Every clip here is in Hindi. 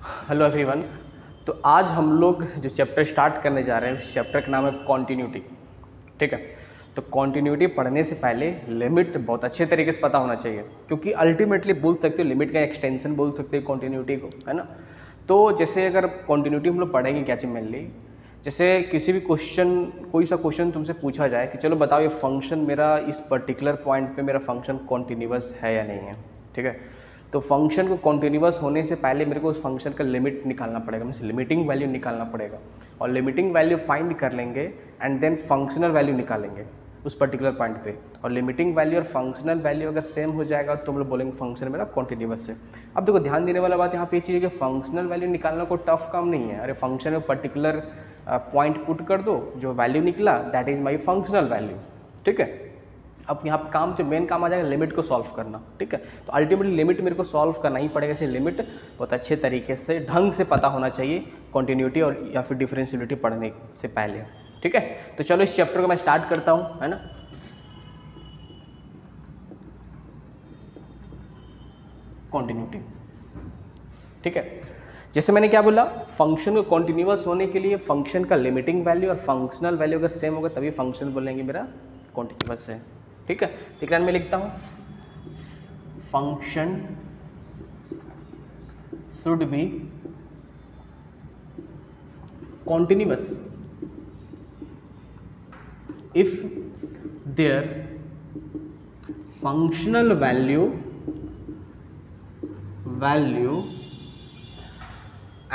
Hello everyone. तो आज हम लोग जो चैप्टर स्टार्ट करने जा रहे हैं उस चैप्टर का नाम है कॉन्टिन्यूटी। ठीक है, तो कॉन्टिन्यूटी पढ़ने से पहले लिमिट बहुत अच्छे तरीके से पता होना चाहिए, क्योंकि अल्टीमेटली बोल सकते हो लिमिट का एक्सटेंशन बोल सकते हो कॉन्टिन्यूटी को, है ना। तो जैसे अगर कॉन्टिन्यूटी हम लोग पढ़ेंगे क्या चीज़ मेनली, जैसे किसी भी क्वेश्चन, कोई सा क्वेश्चन तुमसे पूछा जाए कि चलो बताओ ये फंक्शन मेरा इस पर्टिकुलर पॉइंट पे मेरा फंक्शन कॉन्टिन्यूअस है या नहीं है। ठीक है, तो फंक्शन को कॉन्टिन्यूअस होने से पहले मेरे को उस फंक्शन का लिमिट निकालना पड़ेगा, मीन्स लिमिटिंग वैल्यू निकालना पड़ेगा, और लिमिटिंग वैल्यू फाइंड कर लेंगे एंड देन फंक्शनल वैल्यू निकालेंगे उस पर्टिकुलर पॉइंट पे। और लिमिटिंग वैल्यू और फंक्शनल वैल्यू अगर सेम हो जाएगा तो हम लोग बोलेंगे फंक्शन मेरा कॉन्टिन्यूअस है। अब देखो ध्यान देने वाला बात यहाँ पे ये चीज़ है कि फंक्शनल वैल्यू निकालना कोई टफ काम नहीं है। अरे फंक्शन में पर्टिकुलर पॉइंट पुट कर दो, जो वैल्यू निकला that is my functional value. ठीक है, अब यहाँ पे काम जो मेन काम आ जाएगा लिमिट को सॉल्व करना। ठीक है, तो अल्टीमेटली लिमिट मेरे को सॉल्व करना ही पड़ेगा। इसे लिमिट बहुत अच्छे तरीके से ढंग से पता होना चाहिए कॉन्टिन्यूटी और या फिर डिफरेंशियबिलिटी पढ़ने से पहले। ठीक है, तो चलो इस चैप्टर को मैं स्टार्ट करता हूँ, है ना। कॉन्टिन्यूटी, ठीक है, जैसे मैंने क्या बोला, फंक्शन को कॉन्टिन्यूअस होने के लिए फंक्शन का लिमिटिंग वैल्यू और फंक्शनल वैल्यू अगर सेम होगा तभी फंक्शन बोलेंगे मेरा कॉन्टिन्यूअस है। ठीक है, तो लाइन में लिखता हूँ function should be continuous if there functional value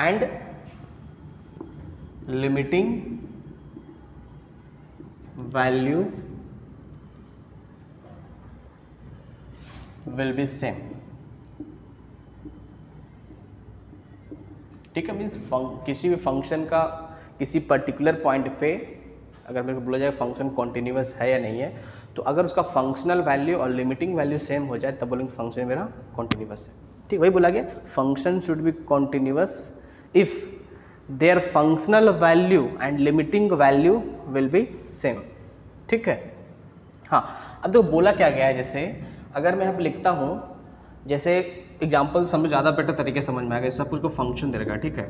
and limiting value will be same। ठीक है, मीन्स किसी भी फंक्शन का किसी पर्टिकुलर पॉइंट पे अगर मेरे को बोला जाए फंक्शन कॉन्टिन्यूअस है या नहीं है, तो अगर उसका फंक्शनल वैल्यू और लिमिटिंग वैल्यू सेम हो जाए तब बोलेंगे फंक्शन मेरा कॉन्टिन्यूअस है। ठीक, वही बोला गया, function should be continuous if there functional value and limiting value will be same. ठीक है, हाँ, अब देखो बोला क्या गया है, जैसे अगर मैं यहाँ पे लिखता हूँ, जैसे एग्जाम्पल समझ ज़्यादा बेटर तरीके समझ में आएगा। सब कुछ को फंक्शन दे रखा है। ठीक है,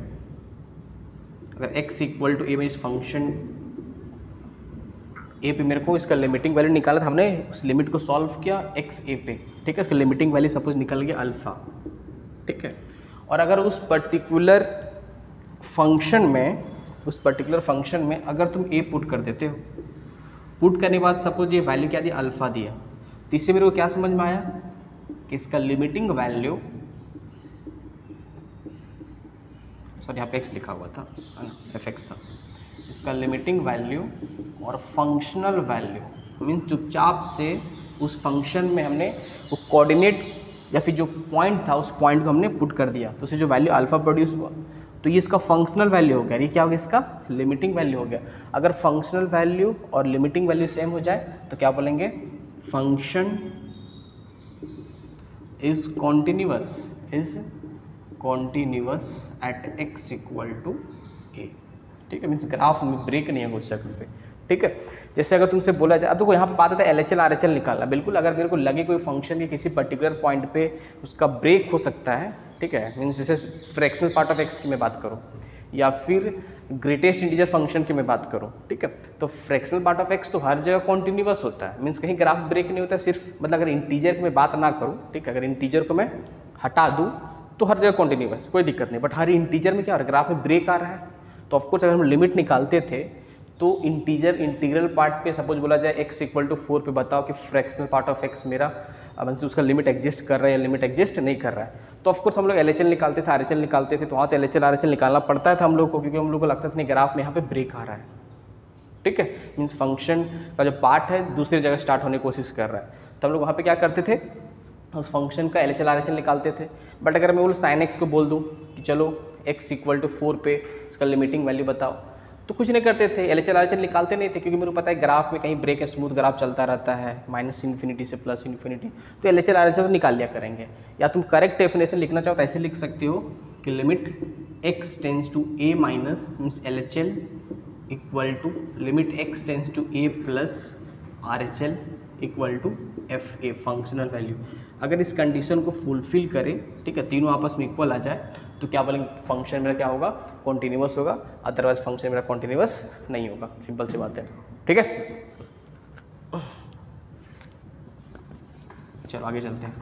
अगर x इक्वल टू ए में इस फंक्शन ए पे मेरे को इसका लिमिटिंग वैल्यू निकाला था, हमने उस लिमिट को सॉल्व किया एक्स ए पे। ठीक है, इसका लिमिटिंग वैल्यू सपोज निकल गया अल्फ़ा। ठीक है, और अगर उस पर्टिकुलर फंक्शन में अगर तुम ए पुट कर देते हो, पुट करने के बाद सपोज ये वैल्यू क्या दिया, अल्फ़ा दिया, तो इससे मेरे को क्या समझ में आया कि इसका लिमिटिंग वैल्यू, सॉरी यहाँ पे एक्स लिखा हुआ था, एफ एक्स था, इसका लिमिटिंग वैल्यू और फंक्शनल वैल्यू मीन चुपचाप से उस फंक्शन में हमने वो कोऑर्डिनेट या फिर जो पॉइंट था उस पॉइंट को हमने पुट कर दिया, तो उससे जो वैल्यू अल्फ़ा प्रोड्यूस हुआ तो ये इसका फंक्शनल वैल्यू हो गया। ये क्या हो गया, इसका लिमिटिंग वैल्यू हो गया। अगर फंक्शनल वैल्यू और लिमिटिंग वैल्यू सेम हो जाए तो क्या बोलेंगे, function is continuous at X equal to A. ठीक है, मीन्स ग्राफ में ब्रेक नहीं है उस जगह पे। ठीक है, जैसे अगर तुमसे बोला जाए, अब देखो यहाँ पे बात आता है LHL RHL निकालना। बिल्कुल, अगर मेरे को लगे कोई फंक्शन के किसी पर्टिकुलर पॉइंट पे उसका ब्रेक हो सकता है, ठीक है, मीन्स जैसे फ्रैक्शनल पार्ट ऑफ एक्स की मैं बात करूँ या फिर ग्रेटेस्ट इंटीजर फंक्शन की मैं बात करूँ, ठीक है, तो फ्रैक्शनल पार्ट ऑफ एक्स तो हर जगह कॉन्टिन्यूअस होता है, मीन्स कहीं ग्राफ ब्रेक नहीं होता है। सिर्फ मतलब अगर इंटीजर की मैं बात ना करूँ, ठीक है, अगर इंटीजर को मैं हटा दूँ तो हर जगह कॉन्टिन्यूअस, कोई दिक्कत नहीं। बट हर इंटीजर में क्या ग्राफ में ब्रेक आ रहा है, तो ऑफकोर्स अगर हम लिमिट निकालते थे तो इंटीग्रल पार्ट पे सपोज बोला जाए x इक्वल टू 4 पे बताओ कि फ्रैक्शनल पार्ट ऑफ x मेरा मतलब उसका लिमिट एग्जिस्ट कर रहा है या लिमिट एग्जिस्ट नहीं कर रहा है, तो ऑफकोर्स हम लोग LHL निकालते थे, RHL निकालते थे, तो वहाँ तो LHL RHL निकालना पड़ता था हम लोग को, क्योंकि हम लोग को लगता था नहीं ग्राफ में यहाँ पे ब्रेक आ रहा है। ठीक है, मीन्स फंक्शन का जो पार्ट है दूसरी जगह स्टार्ट होने की कोशिश कर रहा है, तो हम लोग वहाँ पर क्या करते थे, उस फंक्शन का LHL RHL निकालते थे। बट अगर मैं बोलूँ साइन एक्स को बोल दूँ कि चलो x इक्वल टू 4 पे इसका लिमिटिंग वैल्यू बताओ, तो कुछ नहीं करते थे, LHL RHL निकालते नहीं थे, क्योंकि मेरे को पता है ग्राफ में कहीं ब्रेक है, स्मूथ ग्राफ चलता रहता है -इन्फिनिटी से +इन्फिनिटी, तो LHL RHL तो निकाल लिया करेंगे। या तुम करेक्ट डेफिनेशन लिखना चाहो तो ऐसे लिख सकते हो कि limit x tends to a minus means LHL equal to limit x tends to a plus RHL equal to f a functional value. अगर इस कंडीशन को फुलफिल करे, ठीक है, तीनों आपस में इक्वल आ जाए, तो क्या बोलेंगे, फंक्शन मेरा क्या होगा, कॉन्टिन्यूअस होगा, अदरवाइज फंक्शन मेरा कॉन्टिन्यूअस नहीं होगा। सिंपल सी बात है, ठीक है। चलो आगे चलते हैं,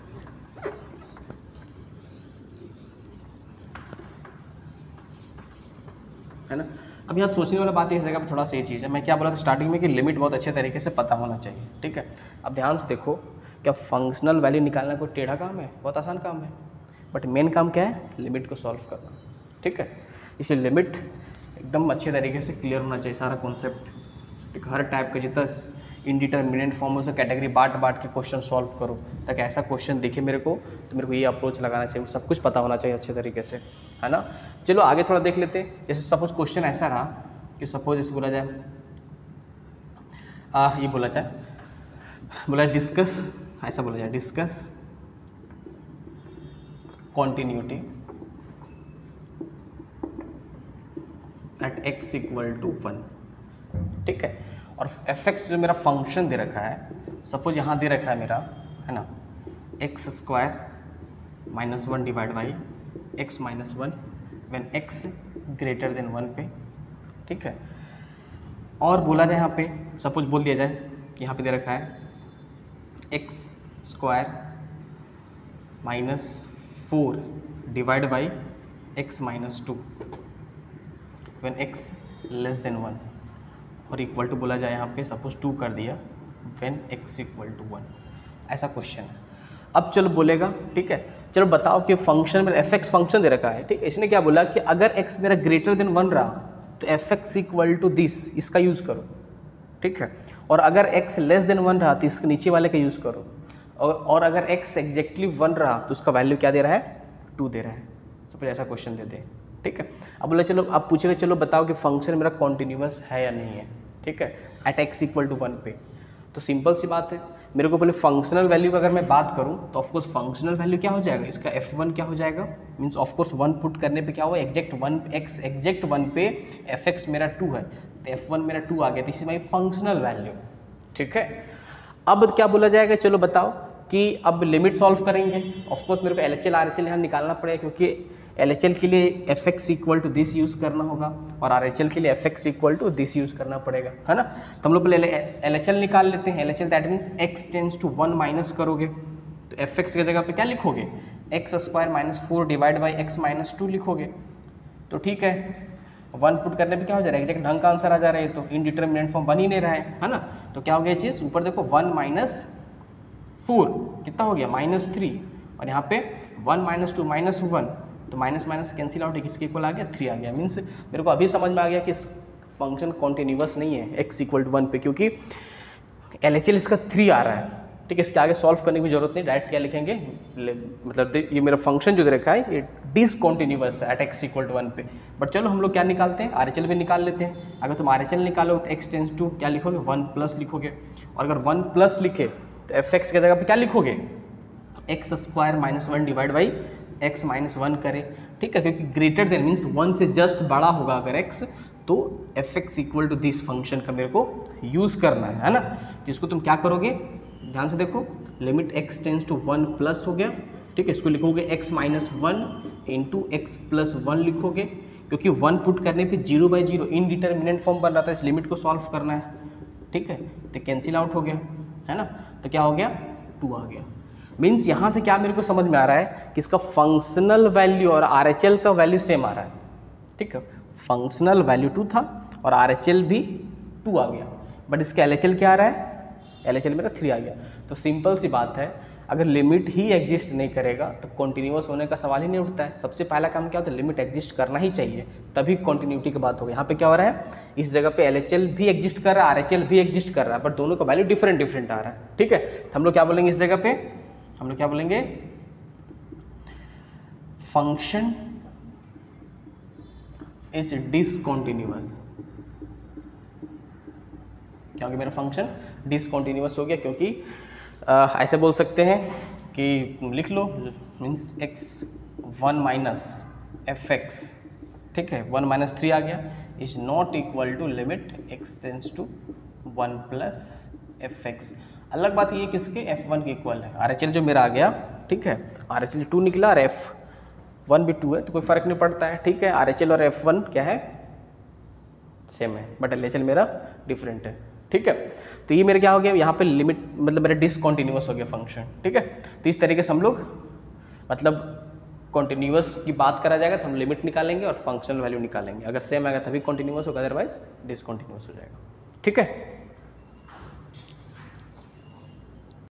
है ना। अब यहाँ सोचने वाला बात इस जगह पे थोड़ा सी चीज़ है, मैं क्या बोला था स्टार्टिंग में कि लिमिट बहुत अच्छे तरीके से पता होना चाहिए, ठीक है। अब ध्यान से देखो, क्या फंक्शनल वैल्यू निकालना कोई टेढ़ा काम है, बहुत आसान काम है, बट मेन काम क्या है, लिमिट को सॉल्व करना, ठीक है। इसलिए लिमिट एकदम अच्छे तरीके से क्लियर होना चाहिए सारा कॉन्सेप्ट, ठीक। हर टाइप का जितना इनडिटर्मिनेंट फॉर्म हो, उसे कैटेगरी बांट के क्वेश्चन सॉल्व करो, ताकि ऐसा क्वेश्चन दिखे मेरे को तो मेरे को ये अप्रोच लगाना चाहिए, सब कुछ पता होना चाहिए अच्छे तरीके से, है ना। चलो आगे थोड़ा देख लेते हैं। जैसे सपोज क्वेश्चन ऐसा रहा कि सपोज इसे बोला जाए ये बोला डिस्कस, ऐसा बोला जाए discuss continuity at x equal to 1, ठीक है। और fx जो मेरा फंक्शन दे रखा है, सपोज यहाँ दे रखा है मेरा, है ना, x square minus 1 divide by x minus 1 when x greater than 1 पे, ठीक है। और बोला जाए यहाँ पे, सपोज बोल दिया जाए कि यहाँ पे दे रखा है x square minus 4 divide by x minus 2 when x less than 1, और इक्वल टू बोला जाए यहाँ पे सपोज 2 कर दिया व्हेन x इक्वल टू 1, ऐसा क्वेश्चन है। अब चलो बोलेगा, ठीक है, चलो बताओ कि फंक्शन में fx फंक्शन दे रखा है, ठीक है। इसने क्या बोला कि अगर x मेरा ग्रेटर देन 1 रहा तो fx इक्वल टू दिस, इसका यूज़ करो, ठीक है। और अगर x लेस देन 1 रहा तो इसके नीचे वाले का यूज़ करो, और अगर x एग्जैक्टली 1 रहा तो उसका वैल्यू क्या दे रहा है, 2 दे रहा है। सपोज ऐसा क्वेश्चन दे दे, ठीक है। अब बोला चलो, अब पूछेगा चलो बताओ कि फंक्शन मेरा कॉन्टिन्यूअस है या नहीं है, ठीक है, एट x इक्वल टू 1 पे। तो सिंपल सी बात है, मेरे को पहले फंक्शनल वैल्यू का अगर मैं बात करूं तो ऑफकोर्स फंक्शनल वैल्यू क्या हो जाएगा, इसका f1 क्या हो जाएगा, मीन्स ऑफकोर्स 1 पुट करने पे क्या हुआ, एग्जैक्ट 1 पे fx मेरा 2 है, तो f1 मेरा 2 आ गया, this is my functional value, ठीक है। अब क्या बोला जाएगा, चलो बताओ कि अब लिमिट सॉल्व करेंगे। ऑफकोर्स मेरे को LHL RHL यहाँ निकालना पड़ेगा, क्योंकि LHL के लिए fx equal to this use करना होगा और RHL के लिए fx equal to this use करना पड़ेगा, है ना। तो हम लोग पहले LHL निकाल लेते हैं। LHL that means x tends to 1 minus करोगे तो fx की जगह पे क्या लिखोगे, x square minus 4 divide by x minus 2 लिखोगे, तो ठीक है। 1 पुट करने पे क्या हो जा रहा है, एग्जैक्ट ढंग का आंसर आ जा रहा है, तो इनडिटर्मिनेंट फॉर्म बन ही नहीं रहा है ना। तो क्या हो गया चीज़, ऊपर देखो 1 माइनस 4 कितना हो गया, -3, और यहाँ पे 1 माइनस 2 माइनस 1, तो माइनस माइनस कैंसिल आउट, किसके इक्वल आ गया, 3 आ गया। मीन्स मेरे को अभी समझ में आ गया कि फंक्शन कॉन्टिन्यूअस नहीं है x इक्वल टू 1 पे, क्योंकि LHL इसका 3 आ रहा है, ठीक है। इसके आगे सॉल्व करने की जरूरत नहीं, डायरेक्ट क्या लिखेंगे, मतलब ये मेरा फंक्शन जो दे रखा है ये डिसकॉन्टिन्यूअस है एट x इक्वल टू 1 पे। बट चलो हम लोग क्या निकालते हैं, RHL भी निकाल लेते हैं। अगर तुम RHL निकालो तो x टेंस टू क्या लिखोगे, 1 प्लस लिखोगे, और अगर 1 प्लस लिखे तो fx की जगह पे क्या लिखोगे, x square minus 1 divide by x minus 1 करें, ठीक है, क्योंकि ग्रेटर देन मीन्स 1 से जस्ट बड़ा होगा अगर x, तो fx equal to this function का मेरे को यूज़ करना है ना। तो इसको तुम क्या करोगे, ध्यान से देखो, limit x tends to 1 plus हो गया, ठीक है। इसको लिखोगे x minus 1 into x plus 1 लिखोगे, क्योंकि 1 पुट करने पे 0/0 इनडिटर्मिनेंट फॉर्म बन रहा था, इस लिमिट को सॉल्व करना है, ठीक है। तो कैंसिल आउट हो गया, है ना। तो क्या हो गया, 2 आ गया। मीन्स यहाँ से क्या मेरे को समझ में आ रहा है कि इसका फंक्शनल वैल्यू और RHL का वैल्यू सेम आ रहा है, ठीक है। फंक्शनल वैल्यू 2 था और RHL भी 2 आ गया, बट इसका LHL क्या आ रहा है, LHL मेरा 3 आ गया। तो सिंपल सी बात है, अगर लिमिट ही एग्जिस्ट नहीं करेगा तो कॉन्टिन्यूअस होने का सवाल ही नहीं उठता है। सबसे पहला काम क्या होता है, लिमिट एग्जिस्ट करना ही चाहिए, तभी कॉन्टिन्यूटी की बात होगी। यहाँ पे क्या हो रहा है, इस जगह पे LHL भी एग्जिस्ट कर रहा है, RHL भी एग्जिस्ट कर रहा है, बट दोनों का वैल्यू डिफरेंट आ रहा है, ठीक है। तो हम लोग क्या बोलेंगे इस जगह पे, हम लोग क्या बोलेंगे, फंक्शन इज डिसकॉन्टिन्यूअस। क्या हो गया, मेरा फंक्शन डिसकॉन्टिन्यूअस हो गया, क्योंकि ऐसे बोल सकते हैं कि लिख लो, मीन्स x 1 माइनस fx, ठीक है, 1 माइनस 3 आ गया, is not equal to limit x tends to 1 plus fx। अलग बात ये किसके F1 के इक्वल है। RHL जो मेरा आ गया, ठीक है, RHL 2 निकला और F1 भी 2 है, तो कोई फर्क नहीं पड़ता है, ठीक है। RHL और F1 क्या है, सेम है, बट LHL मेरा डिफरेंट है, ठीक है। तो ये मेरे क्या हो गया, यहाँ पे लिमिट मतलब मेरा डिसकॉन्टिन्यूअस हो गया फंक्शन, ठीक है। तो इस तरीके से हम लोग मतलब कॉन्टिन्यूअस की बात करा जाएगा तो हम लिमिट निकालेंगे और फंक्शनल वैल्यू निकालेंगे, अगर सेम आएगा तभी कॉन्टिन्यूअस होगा, अदरवाइज डिसकॉन्टिन्यूअस हो जाएगा, ठीक है।